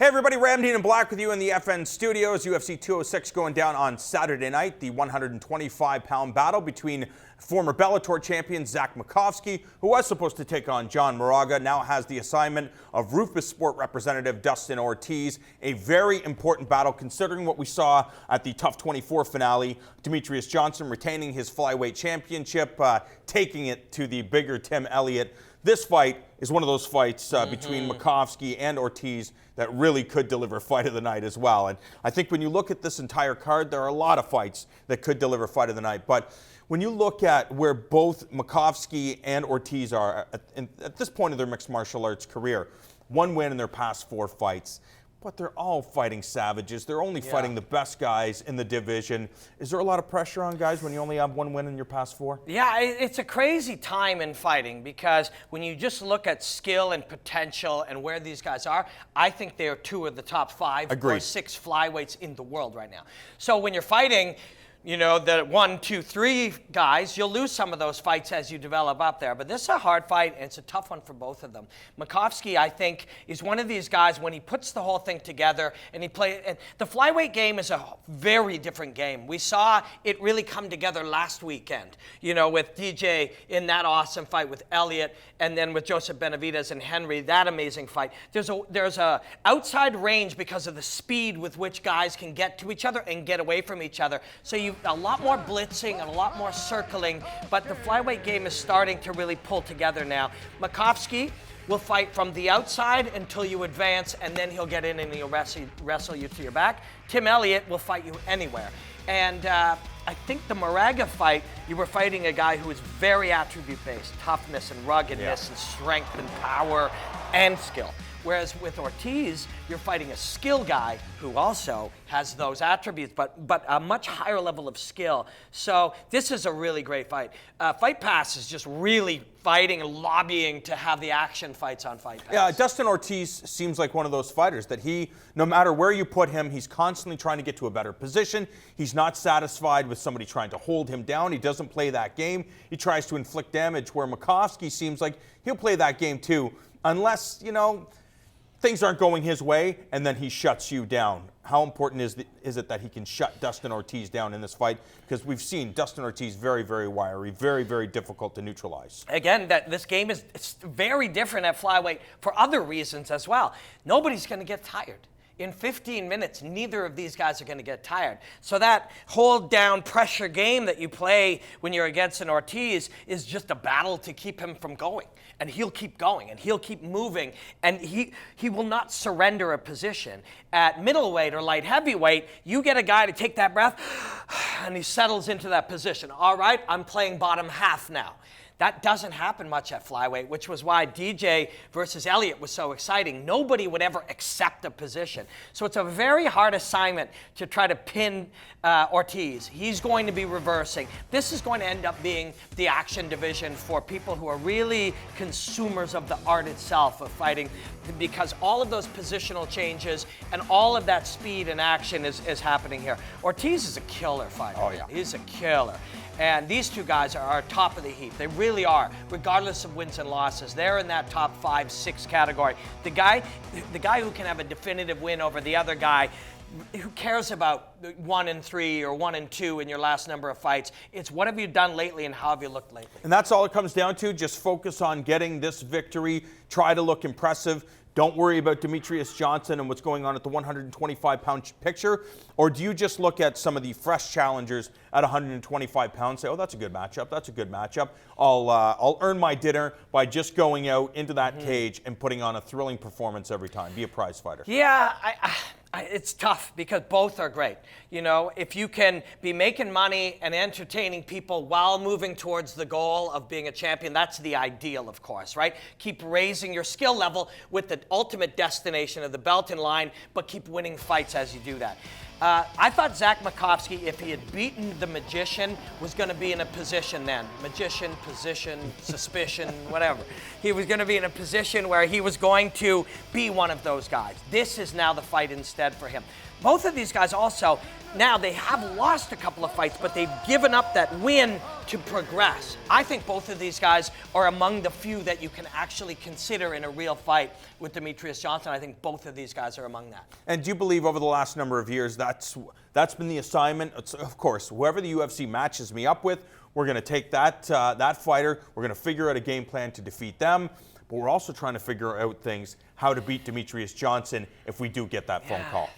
Hey everybody, Ram Dean in Black with you in the FN studios. UFC 206 going down on Saturday night. The 125-pound battle between former Bellator champion Zach Makovsky, who was supposed to take on John Moraga, now has the assignment of Rufus Sport representative Dustin Ortiz. A very important battle considering what we saw at the Tough 24 finale. Demetrious Johnson retaining his flyweight championship, taking it to the bigger Tim Elliott. This fight is one of those fights between Makovsky and Ortiz that really could deliver fight of the night as well. And I think when you look at this entire card, there are a lot of fights that could deliver fight of the night. But when you look at where both Makovsky and Ortiz are at this point of their mixed martial arts career, one win in their past 4 fights, but they're all fighting savages. They're only fighting the best guys in the division. Is there a lot of pressure on guys when you only have one win in your past 4? Yeah, it's a crazy time in fighting because when you just look at skill and potential and where these guys are, I think they are 2 of the top 5 or 6 flyweights in the world right now. So when you're fighting, you know, the 1, 2, 3 guys, you'll lose some of those fights as you develop up there. But this is a hard fight, and it's a tough one for both of them. Makovsky, I think, is one of these guys when he puts the whole thing together and he plays. And the flyweight game is a very different game. We saw it really come together last weekend, you know, with DJ in that awesome fight with Elliott, and then with Joseph Benavidez and Henry, that amazing fight. There's a outside range because of the speed with which guys can get to each other and get away from each other. So you a lot more blitzing and a lot more circling, but the flyweight game is starting to really pull together now. Makovsky will fight from the outside until you advance, and then he'll get in and he'll wrestle you to your back. Tim Elliott will fight you anywhere. And I think the Moraga fight, you were fighting a guy who is very attribute-based, toughness and ruggedness and strength and power and skill. Whereas with Ortiz, you're fighting a skill guy who also has those attributes, but a much higher level of skill. So this is a really great fight. Fight Pass is just really fighting and lobbying to have the action fights on Fight Pass. Yeah, Dustin Ortiz seems like one of those fighters that no matter where you put him, he's constantly trying to get to a better position. He's not satisfied with somebody trying to hold him down. He doesn't play that game. He tries to inflict damage, where Makovsky seems like he'll play that game too, unless, you know, things aren't going his way, and then he shuts you down. How important is it that he can shut Dustin Ortiz down in this fight? Because we've seen Dustin Ortiz very, very wiry, very, very difficult to neutralize. Again, this game is very different at flyweight for other reasons as well. Nobody's going to get tired. In 15 minutes, neither of these guys are going to get tired. So that hold down pressure game that you play when you're against an Ortiz is just a battle to keep him from going. And he'll keep going, and he'll keep moving, and he will not surrender a position. At middleweight or light heavyweight, you get a guy to take that breath, and he settles into that position. All right, I'm playing bottom half now. That doesn't happen much at flyweight, which was why DJ versus Elliott was so exciting. Nobody would ever accept a position. So it's a very hard assignment to try to pin Ortiz. He's going to be reversing. This is going to end up being the action division for people who are really consumers of the art itself of fighting, because all of those positional changes and all of that speed and action is happening here. Ortiz is a killer fighter. Oh, yeah. He's a killer. And these two guys are top of the heap. They really are, regardless of wins and losses. They're in that top 5, 6 category. The guy who can have a definitive win over the other guy, who cares about 1 and 3 or 1 and 2 in your last number of fights? It's what have you done lately and how have you looked lately? And that's all it comes down to. Just focus on getting this victory. Try to look impressive. Don't worry about Demetrious Johnson and what's going on at the 125-pound picture. Or do you just look at some of the fresh challengers at 125 pounds, say, oh, that's a good matchup, that's a good matchup. I'll earn my dinner by just going out into that cage and putting on a thrilling performance every time. Be a prize fighter. Yeah, it's tough because both are great. You know, if you can be making money and entertaining people while moving towards the goal of being a champion, that's the ideal, of course, right? Keep raising your skill level with the ultimate destination of the belt in line, but keep winning fights as you do that. I thought Zach Makovsky, if he had beaten the Magician, was going to be in a position then. Magician, position, suspicion, whatever. He was going to be in a position where he was going to be one of those guys. This is now the fight instead for him. Both of these guys also, now they have lost a couple of fights, but they've given up that win to progress. I think both of these guys are among the few that you can actually consider in a real fight with Demetrious Johnson. I think both of these guys are among that. And do you believe over the last number of years that's been the assignment? It's, of course, whoever the UFC matches me up with, we're going to take that fighter, we're going to figure out a game plan to defeat them, but we're also trying to figure out things, how to beat Demetrious Johnson if we do get that phone call.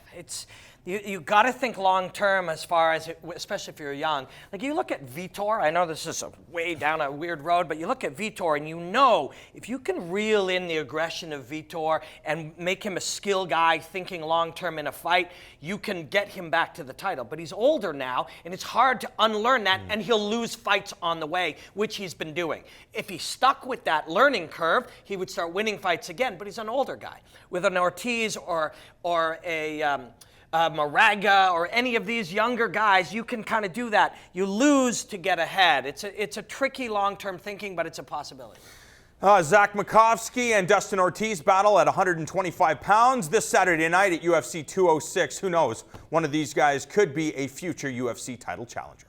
You got to think long term as far as, especially if you're young. Like you look at Vitor, I know this is way down a weird road, but you look at Vitor and you know if you can reel in the aggression of Vitor and make him a skill guy thinking long term in a fight, you can get him back to the title. But he's older now and it's hard to unlearn that and he'll lose fights on the way, which he's been doing. If he stuck with that learning curve, he would start winning fights again, but he's an older guy. With an Ortiz or a Moraga or any of these younger guys, you can kind of do that. You lose to get ahead. It's a tricky long-term thinking, but it's a possibility. Zach Makovsky and Dustin Ortiz battle at 125 pounds this Saturday night at UFC 206. Who knows? One of these guys could be a future UFC title challenger.